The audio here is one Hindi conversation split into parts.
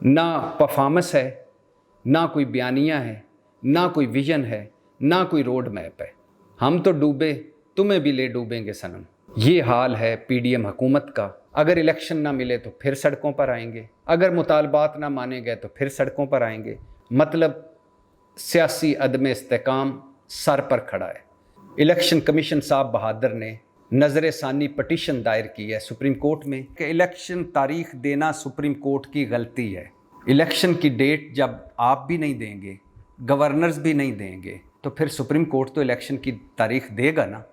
ना परफॉर्मेंस है, ना कोई बयानिया है, ना कोई विजन है, ना कोई रोड मैप है। हम तो डूबे, तुम्हें भी ले डूबेंगे सनम। ये हाल है पीडीएम हुकूमत का। अगर इलेक्शन ना मिले तो फिर सड़कों पर आएंगे, अगर मुतालबात ना माने गए तो फिर सड़कों पर आएंगे। मतलब सियासी अदम इस्तेकाम सर पर खड़ा है। इलेक्शन कमीशन साहब बहादुर ने नज़र सानी पटिशन दायर की है सुप्रीम कोर्ट में कि इलेक्शन तारीख देना सुप्रीम कोर्ट की गलती है। इलेक्शन की डेट जब आप भी नहीं देंगे, गवर्नर्स भी नहीं देंगे, तो फिर सुप्रीम कोर्ट तो इलेक्शन की तारीख देगा ना।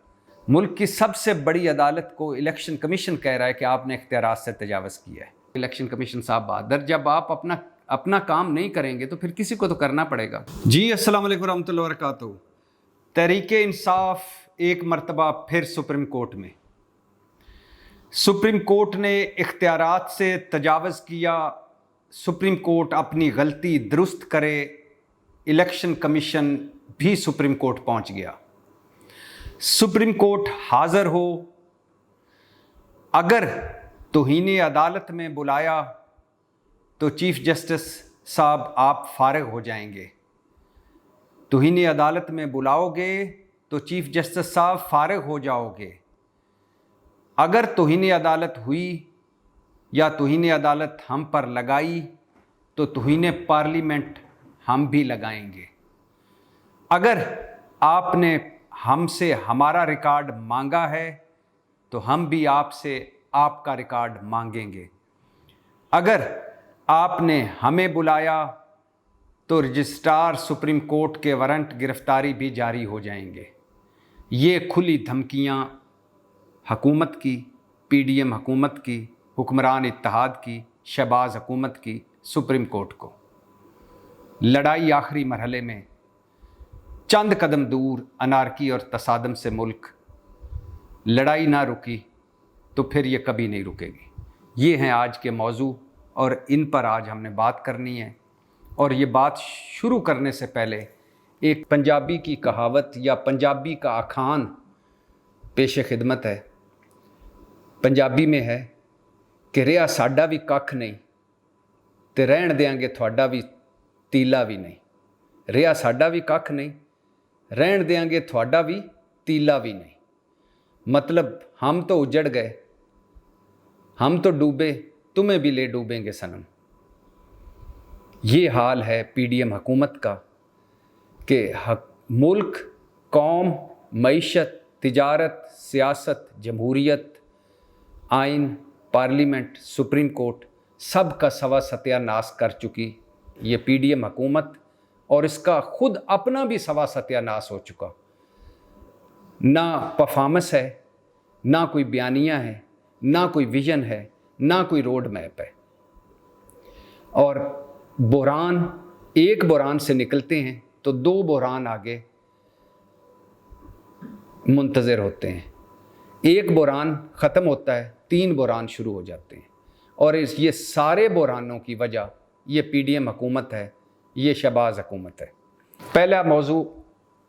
मुल्क की सबसे बड़ी अदालत को इलेक्शन कमीशन कह रहा है कि आपने इख्तियारात से तजावज़ किया है। इलेक्शन कमीशन साहब बहादुर, जब आप अपना काम नहीं करेंगे तो फिर किसी को तो करना पड़ेगा। जी अस्सलाम वालेकुम रहमतुल्लाहि व बरकातहू। तहरीके इंसाफ एक मरतबा फिर सुप्रीम कोर्ट में। सुप्रीम कोर्ट ने इख्तियारात से तजावज़ किया। सुप्रीम कोर्ट अपनी गलती दुरुस्त करे। इलेक्शन कमीशन भी सुप्रीम कोर्ट पहुंच गया। सुप्रीम कोर्ट हाज़िर हो। अगर तौहीन अदालत में बुलाया तो चीफ जस्टिस साहब आप फारिग हो जाएंगे। तौहीन अदालत में बुलाओगे तो चीफ जस्टिस साहब फारिग हो जाओगे। अगर तौहीन अदालत हुई या तौहीन अदालत हम पर लगाई तो तौहीन पार्लियामेंट हम भी लगाएंगे। अगर आपने हमसे हमारा रिकॉर्ड मांगा है तो हम भी आपसे आपका रिकॉर्ड मांगेंगे। अगर आपने हमें बुलाया तो रजिस्ट्रार सुप्रीम कोर्ट के वारंट गिरफ्तारी भी जारी हो जाएंगे। ये खुली धमकियां हुकूमत की, पीडीएम हुकूमत की, हुक्मरान इत्तेहाद की, शहबाज हुकूमत की सुप्रीम कोर्ट को। लड़ाई आखिरी मरहले में, चंद कदम दूर अनारकी और तसादम से मुल्क। लड़ाई ना रुकी तो फिर ये कभी नहीं रुकेगी। ये हैं आज के मौजू और इन पर आज हमने बात करनी है। और ये बात शुरू करने से पहले एक पंजाबी की कहावत या पंजाबी का अखान पेश खिदमत है। पंजाबी में है कि रिया साडा भी कख नहीं ते रहन देंगे थोड़ा भी तीला भी नहीं। रिया साडा भी कख नहीं, रहन देंगे थोड़ा भी तीला भी नहीं। मतलब हम तो उजड़ गए, हम तो डूबे, तुम्हें भी ले डूबेंगे सनम। ये हाल है पीडीएम हुकूमत का कि मुल्क, कौम, मईशत, तिजारत, सियासत, जमहूरियत, आइन, पार्लियामेंट, सुप्रीम कोर्ट सब का सवा सत्यानाश कर चुकी ये पीडीएम हुकूमत। और इसका खुद अपना भी सवा सत्यानाश हो चुका। ना परफॉर्मेंस है, ना कोई बयानिया है, ना कोई विजन है, ना कोई रोड मैप है। और बुहरान, एक बुहरान से निकलते हैं तो दो बुहरान आगे मुंतज़िर होते हैं। एक बुहरान ख़त्म होता है, तीन बुहरान शुरू हो जाते हैं। और ये सारे बुहरानों की वजह ये पीडीएम हुकूमत है, ये शहबाज हुकूमत है। पहला मौजू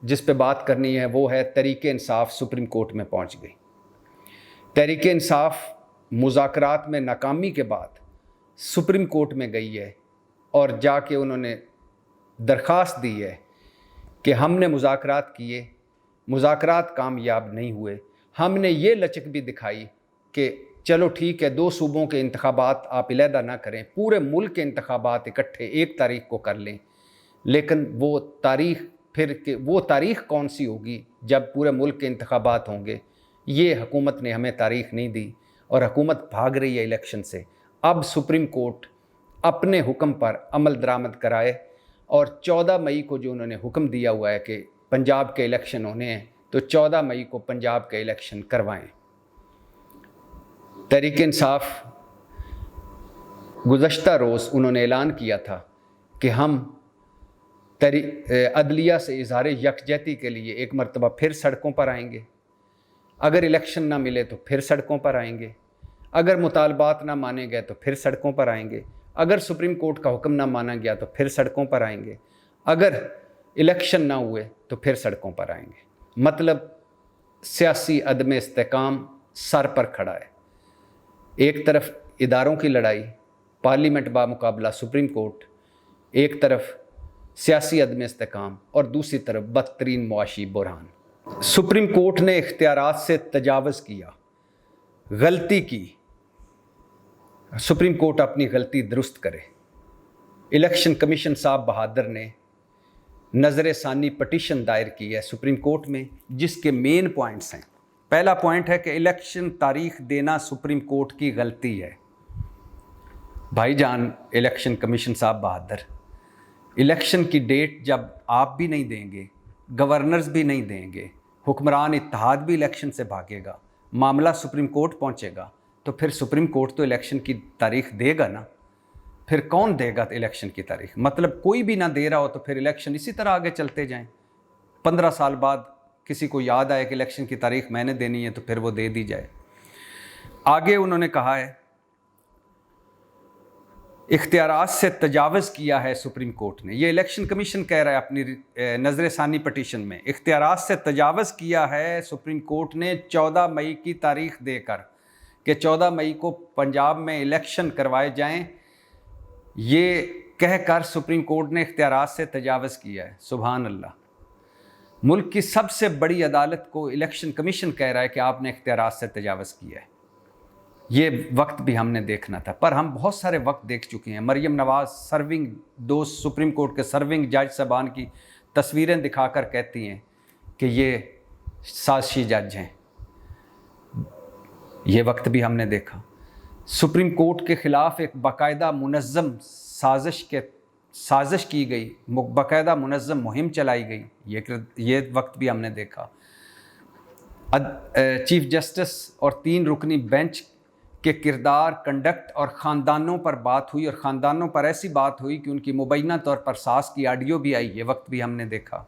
जिस पे बात करनी है वो है तहरीके इंसाफ सुप्रीम कोर्ट में पहुंच गई। तहरीके इंसाफ मुज़ाकरात में नाकामी के बाद सुप्रीम कोर्ट में गई है और जाके उन्होंने दरख्वास्त दी है कि हमने मुज़ाकरात किए, मुज़ाकरात कामयाब नहीं हुए। हमने ये लचक भी दिखाई कि चलो ठीक है, दो सूबों के इंतखाबात आप अलहदा ना करें, पूरे मुल्क के इंतखाबात इकट्ठे एक तारीख को कर लें। लेकिन वो तारीख़ कौन सी होगी जब पूरे मुल्क के इंतखाबात होंगे, ये हुकूमत ने हमें तारीख़ नहीं दी और हुकूमत भाग रही है इलेक्शन से। अब सुप्रीम कोर्ट अपने हुक्म पर अमल दरामद कराए और 14 मई को जो उन्होंने हुक्म दिया हुआ है कि पंजाब के इलेक्शन होने हैं तो 14 मई को पंजाब के इलेक्शन करवाएं। तहरीक इंसाफ गुज़श्ता रोज़ उन्होंने ऐलान किया था कि हम अदलिया से इज़हार यकजहती के लिए एक मरतबा फिर सड़कों पर आएंगे। अगर इलेक्शन ना मिले तो फिर सड़कों पर आएंगे, अगर मुतालबात ना माने गए तो फिर सड़कों पर आएंगे, अगर सुप्रीम कोर्ट का हुक्म ना माना गया तो फिर सड़कों पर आएंगे, अगर इलेक्शन ना हुए तो फिर सड़कों पर आएंगे। मतलब सियासी अदम इस्तेकाम सर पर खड़ा है। एक तरफ इदारों की लड़ाई, पार्लियामेंट बामुकाबला सुप्रीम कोर्ट, एक तरफ सियासी अदम इस्तेकाम और दूसरी तरफ बदतरीन मुआशी बुरहान। सुप्रीम कोर्ट ने इख्तियारात से तजावज़ किया, गलती की। सुप्रीम कोर्ट अपनी गलती दुरुस्त करे। इलेक्शन कमीशन साहब बहादुर ने नज़र सानी पटिशन दायर की है सुप्रीम कोर्ट में, जिसके मेन पॉइंट्स हैं। पहला पॉइंट है कि इलेक्शन तारीख देना सुप्रीम कोर्ट की गलती है। भाईजान इलेक्शन कमीशन साहब बहादुर, इलेक्शन की डेट जब आप भी नहीं देंगे, गवर्नर्स भी नहीं देंगे, हुक्मरान इत्तेहाद भी इलेक्शन से भागेगा, मामला सुप्रीम कोर्ट पहुंचेगा, तो फिर सुप्रीम कोर्ट तो इलेक्शन की तारीख देगा ना। फिर कौन देगा इलेक्शन की तारीख? मतलब कोई भी ना दे रहा हो तो फिर इलेक्शन इसी तरह आगे चलते जाएं। 15 साल बाद किसी को याद आए कि इलेक्शन की तारीख मैंने देनी है तो फिर वो दे दी जाए। आगे उन्होंने कहा है इख्तियारात से तजावज़ किया है सुप्रीम कोर्ट ने। ये इलेक्शन कमीशन कह रहा है अपनी नज़र सानी पटिशन में, इख्तियारात से तजावज़ किया है सुप्रीम कोर्ट ने 14 मई की तारीख देकर कि 14 मई को पंजाब में इलेक्शन करवाए जाएं। ये कहकर सुप्रीम कोर्ट ने इख्तियारात से तजावज़ किया है। सुभान अल्लाह। मुल्क की सबसे बड़ी अदालत को इलेक्शन कमीशन कह रहा है कि आपने इख्तियारात से तजावज़ किया है। ये वक्त भी हमने देखना था, पर हम बहुत सारे वक्त देख चुके हैं। मरियम नवाज़ सर्विंग, दो सुप्रीम कोर्ट के सर्विंग जज साहबान की तस्वीरें दिखाकर कहती हैं कि ये साजिशी जज हैं। ये वक्त भी हमने देखा। सुप्रीम कोर्ट के ख़िलाफ़ एक बाकायदा मुनज़्ज़म साजिश की गई, बाकायदा मुनज़्ज़म मुहिम चलाई गई। ये वक्त भी हमने देखा। चीफ जस्टिस और 3 रुकनी बेंच के किरदार, कंडक्ट और ख़ानदानों पर बात हुई, और ख़ानदानों पर ऐसी बात हुई कि उनकी मुबैना तौर पर सास की ऑडियो भी आई। ये वक्त भी हमने देखा।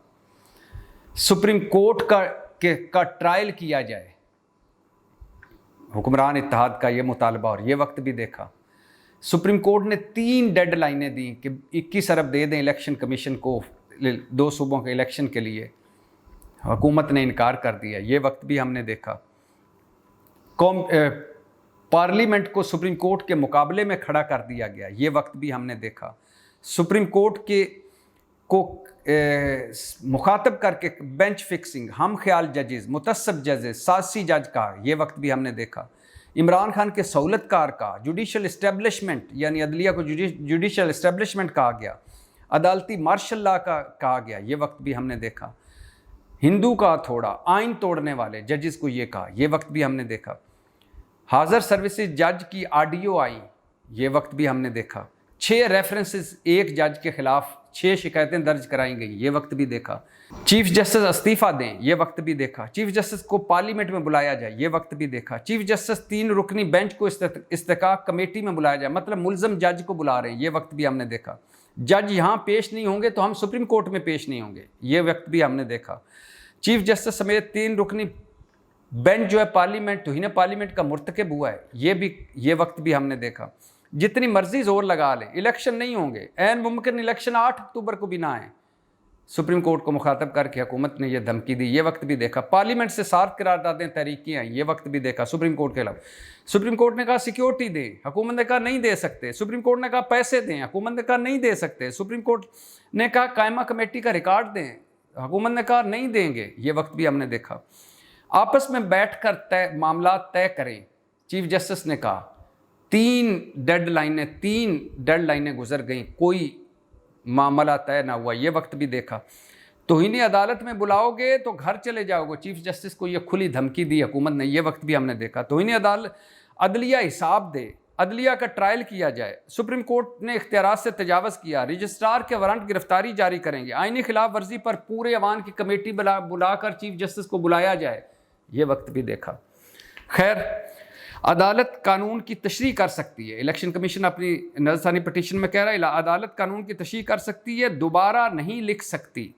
सुप्रीम कोर्ट का ट्रायल किया जाए, हुक्मरान इत्तेहाद का ये मुतालबा, और ये वक्त भी देखा। सुप्रीम कोर्ट ने 3 डेडलाइनें दी कि 21 अरब दे दें इलेक्शन कमीशन को 2 सूबों के इलेक्शन के लिए। हुकूमत ने इनकार कर दिया। ये वक्त भी हमने देखा। पार्लियामेंट को सुप्रीम कोर्ट के मुकाबले में खड़ा कर दिया गया। ये वक्त भी हमने देखा। सुप्रीम कोर्ट को मुखातब करके बेंच फिक्सिंग, हम ख्याल जजेस, मुतस्सब जजेस, सासी जज कहा। ये वक्त भी हमने देखा। इमरान खान के सहूलतकार का जुडिशल इस्टेब्लिशमेंट, यानी अदलिया को जुडिशल इस्टेब्लिशमेंट कहा गया। अदालती मार्शल लॉ का कहा गया। ये वक्त भी हमने देखा। हिंदू का थोड़ा आइन तोड़ने वाले जजेस को ये कहा। ये वक्त भी हमने देखा। हाज़र सर्विसेज जज की ऑडियो आई। ये वक्त भी हमने देखा। 6 रेफरेंसेस एक जज के खिलाफ 6 शिकायतें दर्ज कराई गई। ये वक्त भी देखा। चीफ जस्टिस इस्तीफ़ा दें। ये वक्त भी देखा। चीफ जस्टिस को पार्लियामेंट में बुलाया जाए। ये वक्त भी देखा। चीफ जस्टिस 3 रुकनी बेंच को इस्तेकाक कमेटी में बुलाया जाए, मतलब मुल्ज़म जज को बुला रहे हैं। ये वक्त भी हमने देखा। जज यहाँ पेश नहीं होंगे तो हम सुप्रीम कोर्ट में पेश नहीं होंगे। ये वक्त भी हमने देखा। चीफ जस्टिस समेत 3 रुकनी बेंच जो है पार्लियामेंट, तौहीन पार्लियामेंट का मुर्तकिब हुआ है। ये वक्त भी हमने देखा। जितनी मर्जी जोर लगा लें, इलेक्शन नहीं होंगे। ऐन मुमकिन इलेक्शन 8 अक्टूबर को भी ना आए। सुप्रीम कोर्ट को मुखातब करके हुकूमत ने यह धमकी दी। ये वक्त भी देखा। पार्लियामेंट से 7 करारदादें तहरीक की हैं। ये वक्त भी देखा सुप्रीम कोर्ट के खिलाफ। सुप्रीम कोर्ट ने कहा सिक्योरिटी दें, हुकूमत ने कहा नहीं दे सकते। सुप्रीम कोर्ट ने कहा पैसे दें, हुकूमत ने कहा नहीं दे सकते। सुप्रीम कोर्ट ने कहा कायमा कमेटी का रिकॉर्ड दें, हुकूमत ने कहा नहीं देंगे। ये वक्त भी हमने देखा। आपस में बैठकर मामला तय करें, चीफ जस्टिस ने कहा। 3 डेडलाइनें गुजर गई, कोई मामला तय ना हुआ। ये वक्त भी देखा। तौहीन अदालत में बुलाओगे तो घर चले जाओगे, चीफ जस्टिस को ये खुली धमकी दी हुकूमत ने। ये वक्त भी हमने देखा। तौहीन अदालत, अदलिया हिसाब दे, अदलिया का ट्रायल किया जाए। सुप्रीम कोर्ट ने इख्तियारात से तजावज़ किया। रजिस्ट्रार के वारंट गिरफ्तारी जारी करेंगे। आईनी खिलाफ वर्जी पर पूरे अवान की कमेटी बुलाकर चीफ जस्टिस को बुलाया जाए। ये वक्त भी देखा। खैर, अदालत कानून की तशरीह कर सकती है। इलेक्शन कमीशन अपनी नज़रसानी पटिशन में कह रहा है अदालत कानून की तशरीह कर सकती है, दोबारा नहीं लिख सकती।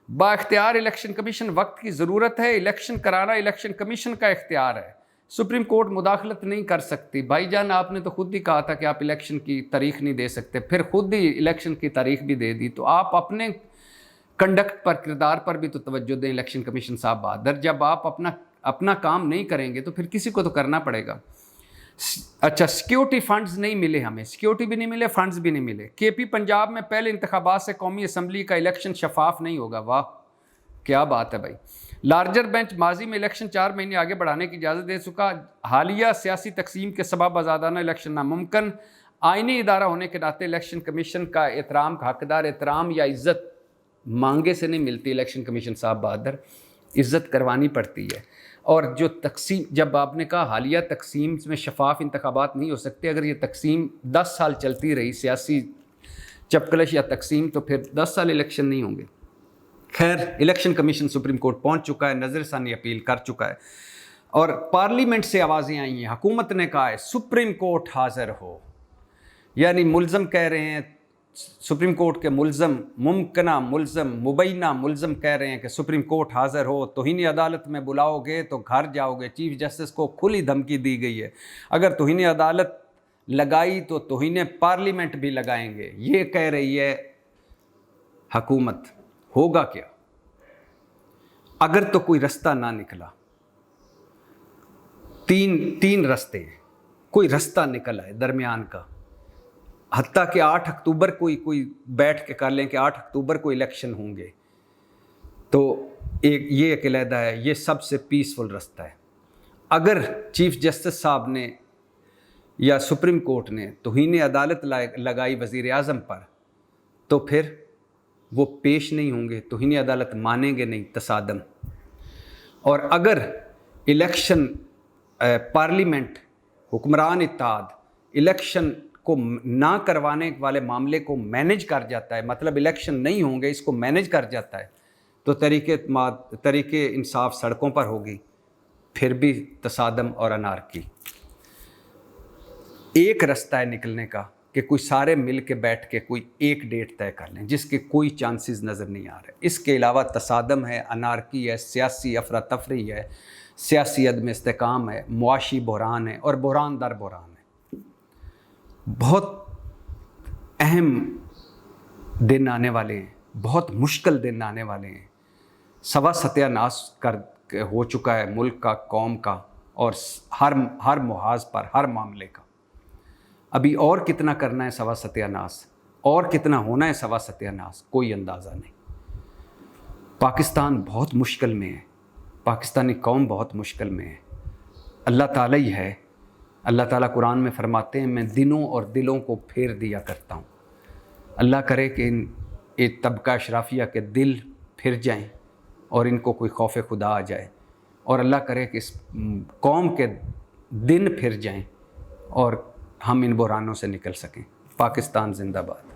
बाख्तियार इलेक्शन कमीशन, वक्त की ज़रूरत है। इलेक्शन कराना इलेक्शन कमीशन का इख्तियार है। सुप्रीम कोर्ट मुदाखलत नहीं कर सकती। भाईजान, आपने तो खुद ही कहा था कि आप इलेक्शन की तारीख नहीं दे सकते, फिर खुद ही इलेक्शन की तारीख भी दे दी। तो आप अपने कंडक्ट पर, किरदार पर भी तो तवज्जो दें इलेक्शन कमीशन साहब बहादुर। जब आप अपना काम नहीं करेंगे तो फिर किसी को तो करना पड़ेगा। अच्छा, सिक्योरिटी फंड्स नहीं मिले हमें, सिक्योरिटी भी नहीं मिले, फंड्स भी नहीं मिले। केपी पंजाब में पहले इंतखाबात से कौमी असम्बली का इलेक्शन शफाफ नहीं होगा। वाह, क्या बात है भाई। लार्जर बेंच माजी में इलेक्शन 4 महीने आगे बढ़ाने की इजाज़त दे चुका। हालिया सियासी तकसीम के सबब आज़ादाना इलेक्शन नामुमकिन। आइनी इदारा होने के नाते इलेक्शन कमीशन का एहतराम का हकदार एहतराम या इज़्ज़त मांगे से नहीं मिलती। इलेक्शन कमीशन साहब बहादुर, इज़्ज़त करवानी पड़ती है। और जो तकसीम, जब आपने कहा हालिया तकसीम में शफाफ इंतखाबात नहीं हो सकते, अगर ये तकसीम 10 साल चलती रही सियासी चपकलश या तकसीम, तो फिर 10 साल इलेक्शन नहीं होंगे। खैर, इलेक्शन कमीशन सुप्रीम कोर्ट पहुंच चुका है, नज़रसानी अपील कर चुका है और पार्लियामेंट से आवाज़ें आई हैं। हुकूमत ने कहा है सुप्रीम कोर्ट हाज़िर हो, यानी मुल्ज़म कह रहे हैं, सुप्रीम कोर्ट के मुल्ज़म, मुमकिना मुल्ज़म, मुबैना मुल्ज़म कह रहे हैं कि सुप्रीम कोर्ट हाज़िर हो, तौहीन अदालत में बुलाओगे तो घर जाओगे। चीफ जस्टिस को खुली धमकी दी गई है, अगर तौहीन अदालत लगाई तो तौहीन पार्लियामेंट भी लगाएंगे, ये कह रही है हुकूमत। होगा क्या अगर तो कोई रास्ता ना निकला? तीन रास्ते हैं, कोई रास्ता निकला है दरमियान का। हत्ता कि 8 अक्टूबर कोई बैठ के कर लें कि 8 अक्टूबर को इलेक्शन होंगे, तो ये एक अलहदा है, ये सबसे पीसफुल रास्ता है। अगर चीफ जस्टिस साहब ने या सुप्रीम कोर्ट ने तौहीन अदालत लगाई वज़ीर आज़म पर, तो फिर वो पेश नहीं होंगे, तौहीन अदालत मानेंगे नहीं, तसादम। और अगर इलेक्शन पार्लियामेंट हुक्मरान इत्तेहाद इलेक्शन को ना करवाने वाले मामले को मैनेज कर जाता है, मतलब इलेक्शन नहीं होंगे इसको मैनेज कर जाता है, तो तरीके इंसाफ सड़कों पर होगी, फिर भी तसादम और अनारकी। एक रास्ता है निकलने का कि कोई सारे मिल के बैठ के कोई एक डेट तय कर लें, जिसके कोई चांसेस नज़र नहीं आ रहे। इसके अलावा तसादम है, अनारकी है, सियासी अफरा तफरी है, सियासी अदम इस्तेकाम है, मुआशी बहरान है और बहरान दर बहरान है। बहुत अहम दिन आने वाले हैं, बहुत मुश्किल दिन आने वाले हैं। सवा सत्यानाश हो चुका है मुल्क का, कौम का, और हर मुहाज पर, हर मामले का। अभी और कितना करना है सवा सत्यानाश, और कितना होना है सवा सत्यानाश, कोई अंदाज़ा नहीं। पाकिस्तान बहुत मुश्किल में है, पाकिस्तानी कौम बहुत मुश्किल में है। अल्लाह ताला ही है। अल्लाह ताला कुरान में फरमाते हैं, मैं दिनों और दिलों को फेर दिया करता हूँ। अल्लाह करे कि एक तबका अशराफिया के दिल फिर जाएं और इनको कोई खौफ खुदा आ जाए, और अल्लाह करे कि इस कौम के दिन फिर जाएं और हम इन बुरानों से निकल सकें। पाकिस्तान जिंदाबाद।